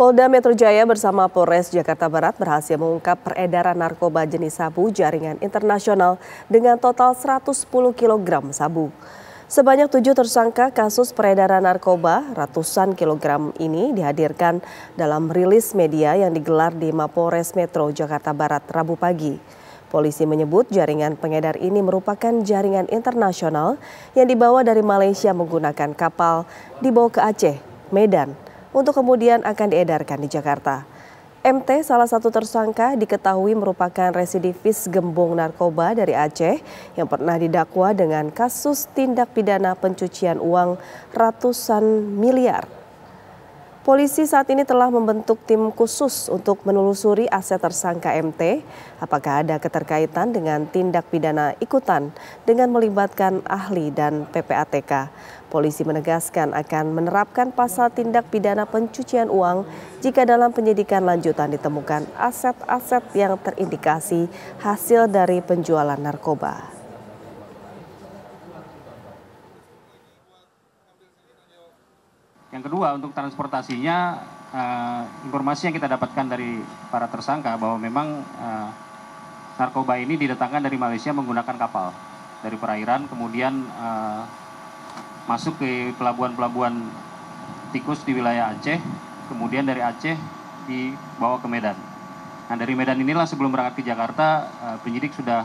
Polda Metro Jaya bersama Polres Jakarta Barat berhasil mengungkap peredaran narkoba jenis sabu jaringan internasional dengan total 110 kg sabu. Sebanyak 7 tersangka kasus peredaran narkoba ratusan kilogram ini dihadirkan dalam rilis media yang digelar di Mapolres Metro Jakarta Barat Rabu pagi. Polisi menyebut jaringan pengedar ini merupakan jaringan internasional yang dibawa dari Malaysia menggunakan kapal dibawa ke Aceh, Medan, untuk kemudian akan diedarkan di Jakarta. MT, salah satu tersangka, diketahui merupakan residivis gembong narkoba dari Aceh yang pernah didakwa dengan kasus tindak pidana pencucian uang ratusan miliar. Polisi saat ini telah membentuk tim khusus untuk menelusuri aset tersangka MT, apakah ada keterkaitan dengan tindak pidana ikutan dengan melibatkan ahli dan PPATK. Polisi menegaskan akan menerapkan pasal tindak pidana pencucian uang jika dalam penyidikan lanjutan ditemukan aset-aset yang terindikasi hasil dari penjualan narkoba. Yang kedua, untuk transportasinya, informasi yang kita dapatkan dari para tersangka bahwa memang narkoba ini didatangkan dari Malaysia menggunakan kapal dari perairan, kemudian masuk ke pelabuhan-pelabuhan tikus di wilayah Aceh, kemudian dari Aceh dibawa ke Medan. Nah, dari Medan inilah sebelum berangkat ke Jakarta, penyidik sudah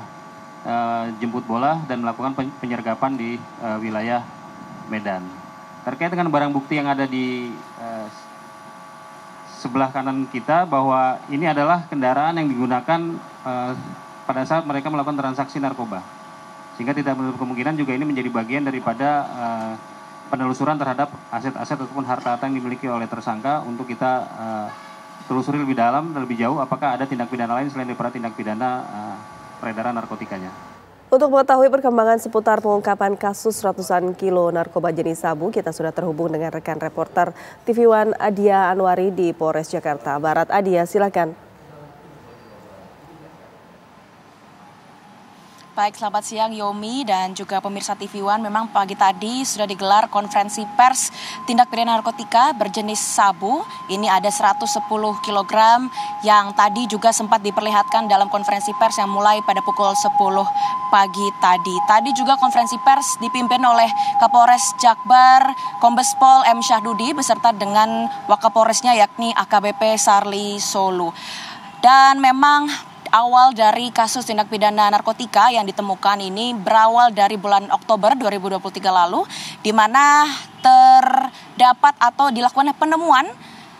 jemput bola dan melakukan penyergapan di wilayah Medan. Terkait dengan barang bukti yang ada di sebelah kanan kita, bahwa ini adalah kendaraan yang digunakan pada saat mereka melakukan transaksi narkoba. Sehingga tidak menutup kemungkinan juga ini menjadi bagian daripada penelusuran terhadap aset-aset ataupun harta-harta yang dimiliki oleh tersangka untuk kita telusuri lebih dalam dan lebih jauh apakah ada tindak pidana lain selain daripada tindak pidana peredaran narkotikanya. Untuk mengetahui perkembangan seputar pengungkapan kasus ratusan kilo narkoba jenis sabu, kita sudah terhubung dengan rekan reporter TV One Adia Anwari di Polres Jakarta Barat. Adia, silakan. Baik, selamat siang Yomi dan juga pemirsa TV One. Memang pagi tadi sudah digelar konferensi pers tindak pidana narkotika berjenis sabu. Ini ada 110 kg yang tadi juga sempat diperlihatkan dalam konferensi pers yang mulai pada pukul 10 pagi tadi. Tadi juga konferensi pers dipimpin oleh Kapolres Jakbar, Kombes Pol M. Syahdudi beserta dengan Wakapolresnya yakni AKBP Sarli Solu. Dan memang awal dari kasus tindak pidana narkotika yang ditemukan ini berawal dari bulan Oktober 2023 lalu, di mana terdapat atau dilakukan penemuan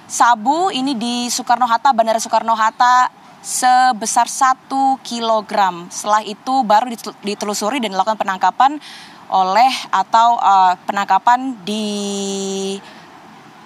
sabu ini di Soekarno-Hatta, Bandara Soekarno-Hatta sebesar 1 kilogram. Setelah itu baru ditelusuri dan dilakukan penangkapan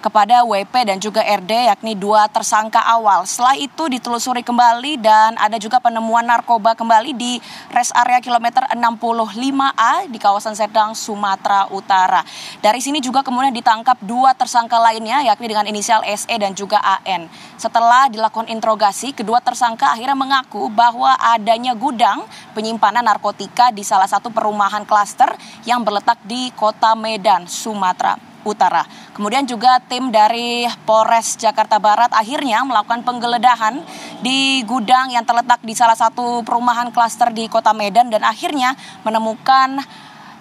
kepada WP dan juga RD yakni 2 tersangka awal. Setelah itu ditelusuri kembali dan ada juga penemuan narkoba kembali di rest area kilometer 65A di kawasan Serdang, Sumatera Utara. Dari sini juga kemudian ditangkap 2 tersangka lainnya yakni dengan inisial SE dan juga AN. Setelah dilakukan interogasi, kedua tersangka akhirnya mengaku bahwa adanya gudang penyimpanan narkotika di salah satu perumahan klaster yang berletak di Kota Medan, Sumatera Utara. Kemudian juga tim dari Polres Jakarta Barat akhirnya melakukan penggeledahan di gudang yang terletak di salah satu perumahan klaster di Kota Medan dan akhirnya menemukan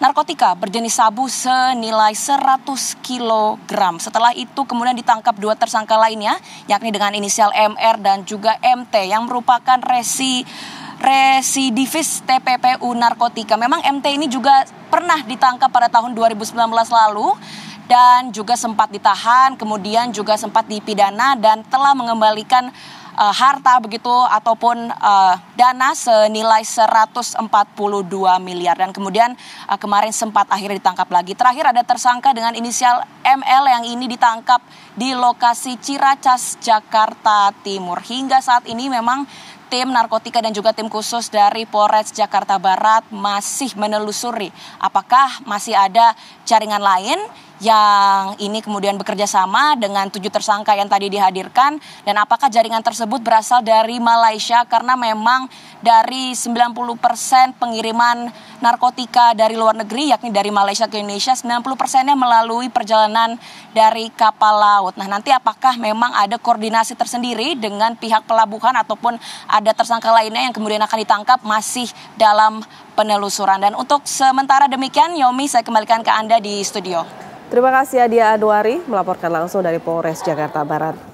narkotika berjenis sabu senilai 100 kg. Setelah itu kemudian ditangkap 2 tersangka lainnya yakni dengan inisial MR dan juga MT yang merupakan residivis TPPU narkotika. Memang MT ini juga pernah ditangkap pada tahun 2019 lalu dan juga sempat ditahan, kemudian juga sempat dipidana dan telah mengembalikan harta begitu ataupun dana senilai 142 miliar dan kemudian kemarin sempat akhirnya ditangkap lagi. Terakhir ada tersangka dengan inisial ML yang ini ditangkap di lokasi Ciracas, Jakarta Timur. Hingga saat ini memang tim narkotika dan juga tim khusus dari Polres Jakarta Barat masih menelusuri apakah masih ada jaringan lain yang ini kemudian bekerja sama dengan 7 tersangka yang tadi dihadirkan, dan apakah jaringan tersebut berasal dari Malaysia karena memang dari 90% pengiriman narkotika dari luar negeri yakni dari Malaysia ke Indonesia 90%-nya melalui perjalanan dari kapal laut. Nah, nanti apakah memang ada koordinasi tersendiri dengan pihak pelabuhan ataupun ada tersangka lainnya yang kemudian akan ditangkap masih dalam penelusuran. Dan untuk sementara demikian, Yomi, saya kembalikan ke Anda di studio. Terima kasih Adia Anwari melaporkan langsung dari Polres Jakarta Barat.